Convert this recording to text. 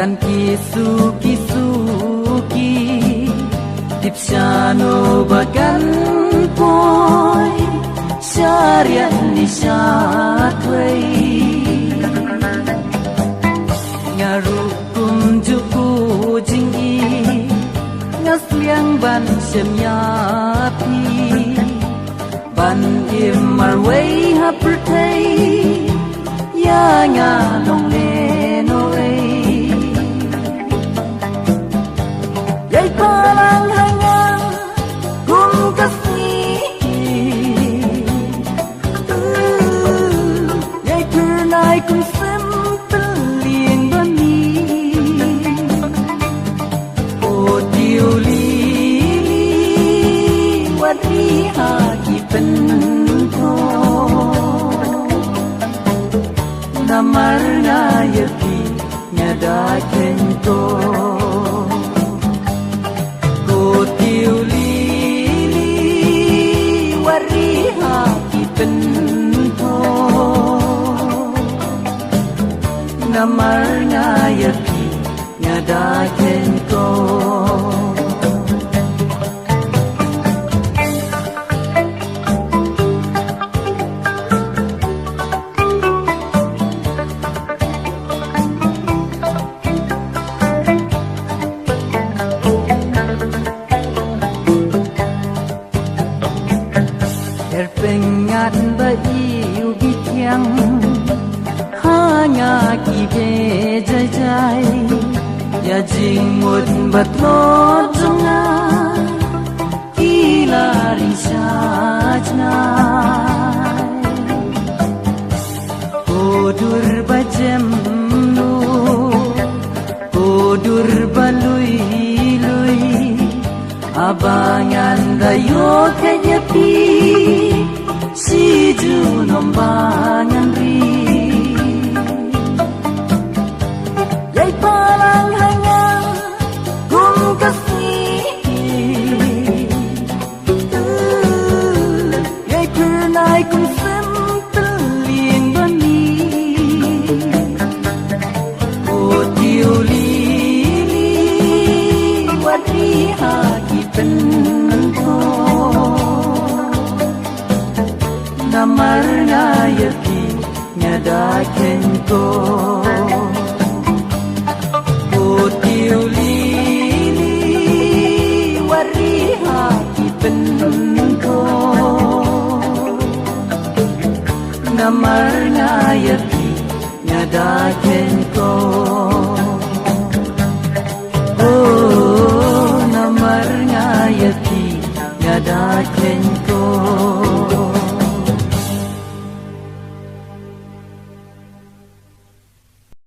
kan kisuki tipsano bagan poi syariat ni syatway ngarukum juku jinggi ngasliang ban semyapi ban imarway hapertay ya nga long lenoy yay parang hangang kung kasi yay turnay kung simple liang bani o diuli wadi haki penko namar na yaki nyada kento ko tiuli wari haki pento namar na yaki nyada kento pengat baiu bityang hanya kibe jai ya jingmut batlot junga ilari sajna kodur bajem nu kodur balui lui abangan dayo kayapi si ju nombangan ri yay parang hangang kung kasi yay pernay kung simple liang bani o tiuli wadi haki penko namar na yaki nyada kento o tiuli wari haki penko namar na yaki nyada kento oh namar na yaki nyada kento